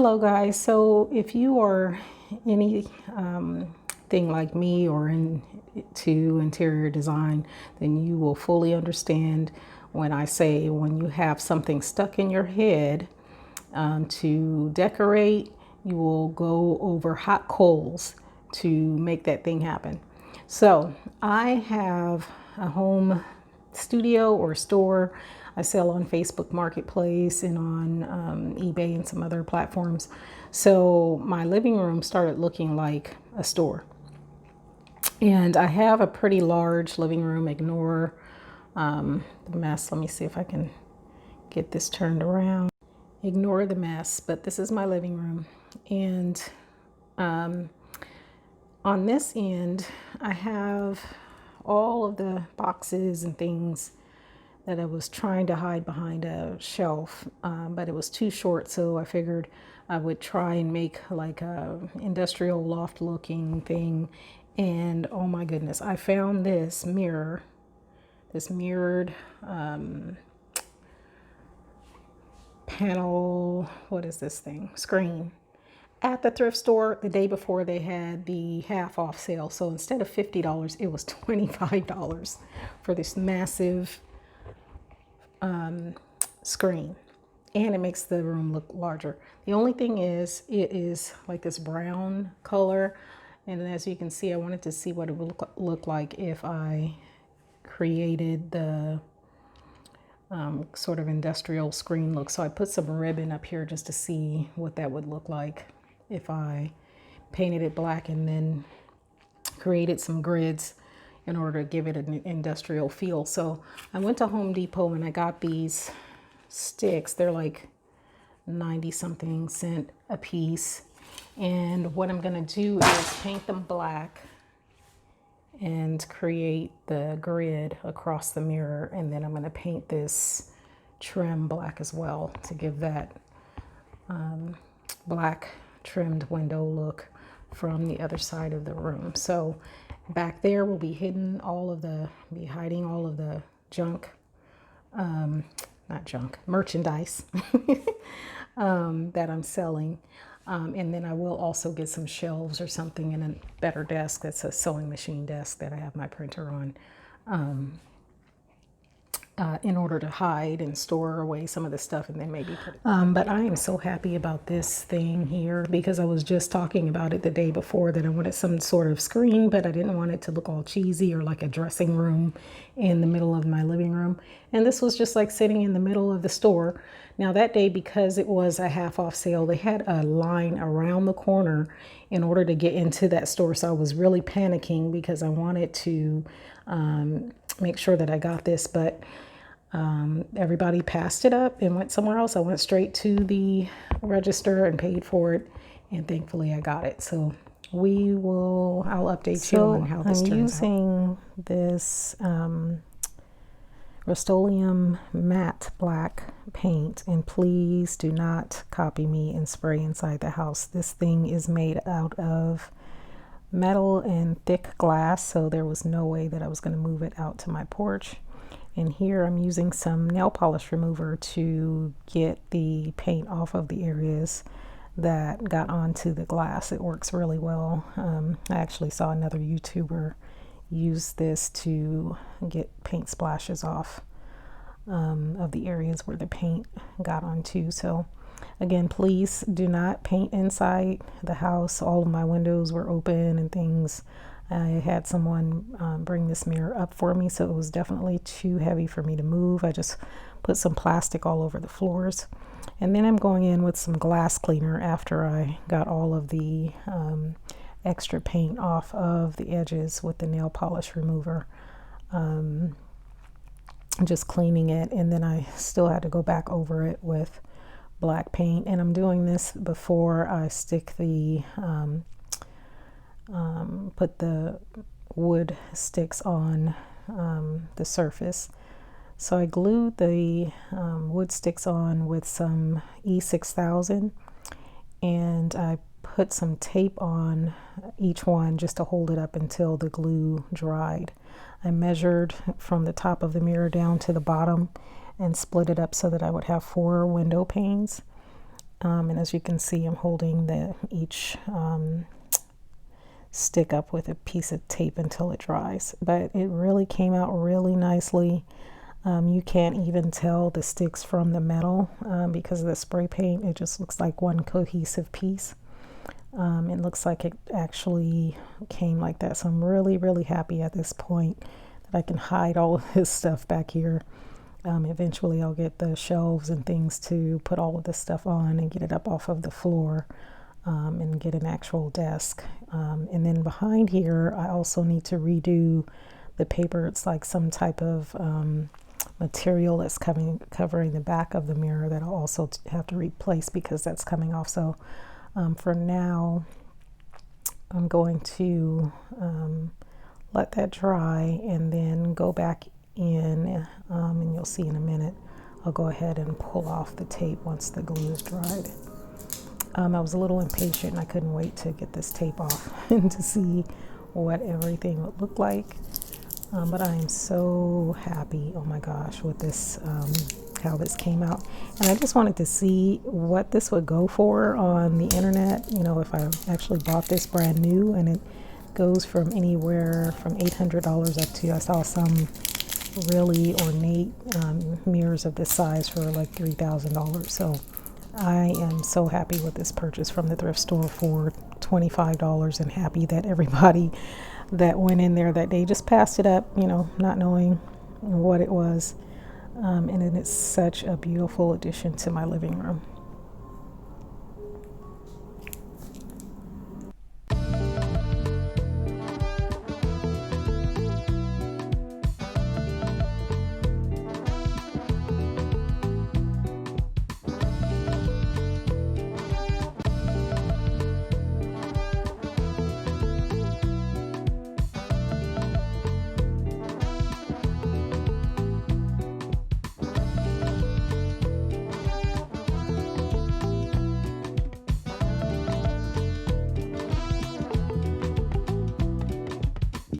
Hello guys. So if you are any thing like me or into interior design, then you will fully understand when I say when you have something stuck in your head to decorate, you will go over hot coals to make that thing happen. So I have a home studio or store. I sell on Facebook Marketplace and on eBay and some other platforms. So my living room started looking like a store. And I have a pretty large living room. Ignore the mess. Let me see if I can get this turned around. Ignore the mess, but this is my living room. And on this end, I have all of the boxes and things that I was trying to hide behind a shelf, but it was too short, so I figured I would try and make like a industrial loft looking thing. And oh my goodness, I found this mirror, this mirrored panel, what is this thing? Screen. At the thrift store the day before they had the half off sale. So instead of $50, it was $25 for this massive screen, and it makes the room look larger. The only thing is it is like this brown color, and as you can see, I wanted to see what it would look like if I created the sort of industrial screen look. So I put some ribbon up here just to see what that would look like if I painted it black and then created some grids in order to give it an industrial feel. So I went to Home Depot and I got these sticks. They're like 90 something cent a piece. And what I'm gonna do is paint them black and create the grid across the mirror. And then I'm gonna paint this trim black as well to give that black trimmed window look from the other side of the room. So back there will be hiding hiding all of the junk, not junk, merchandise that I'm selling. And then I will also get some shelves or something in a better desk that's a sewing machine desk that I have my printer on, in order to hide and store away some of the stuff and then maybe put it. But I am so happy about this thing here because I was just talking about it the day before that I wanted some sort of screen, but I didn't want it to look all cheesy or like a dressing room in the middle of my living room. And this was just like sitting in the middle of the store. Now that day, because it was a half off sale, they had a line around the corner in order to get into that store. So I was really panicking because I wanted to make sure that I got this, but everybody passed it up and went somewhere else. I went straight to the register and paid for it, and thankfully I got it. So I'll update you on how this turns out. I'm using this Rust-Oleum matte black paint, and please do not copy me and spray inside the house. This thing is made out of metal and thick glass, so there was no way that I was going to move it out to my porch. And here I'm using some nail polish remover to get the paint off of the areas that got onto the glass. It works really well. I actually saw another YouTuber use this to get paint splashes off of the areas where the paint got onto. So again, please do not paint inside the house. All of my windows were open and things. I had someone bring this mirror up for me, so it was definitely too heavy for me to move. I just put some plastic all over the floors. And then I'm going in with some glass cleaner after I got all of the extra paint off of the edges with the nail polish remover. Just cleaning it, and then I still had to go back over it with black paint. And I'm doing this before I stick the put the wood sticks on the surface. So I glued the wood sticks on with some E6000, and I put some tape on each one just to hold it up until the glue dried. I measured from the top of the mirror down to the bottom and split it up so that I would have 4 window panes. And as you can see, I'm holding each stick up with a piece of tape until it dries. But it really came out really nicely. You can't even tell the sticks from the metal because of the spray paint. It just looks like one cohesive piece. It looks like it actually came like that. So I'm really, really happy at this point that I can hide all of this stuff back here. Eventually I'll get the shelves and things to put all of this stuff on and get it up off of the floor and get an actual desk. And then behind here, I also need to redo the paper. It's like some type of material that's covering the back of the mirror that I'll also have to replace because that's coming off. So for now, I'm going to let that dry and then go back in, and you'll see in a minute. I'll go ahead and pull off the tape once the glue is dried. I was a little impatient and I couldn't wait to get this tape off and to see what everything would look like. But I am so happy, oh my gosh, with this, how this came out. And I just wanted to see what this would go for on the internet, you know, if I actually bought this brand new. And it goes from anywhere from $800 up to, I saw some really ornate mirrors of this size for like $3,000. So I am so happy with this purchase from the thrift store for $25, and happy that everybody that went in there that day just passed it up, you know, not knowing what it was. And it's such a beautiful addition to my living room.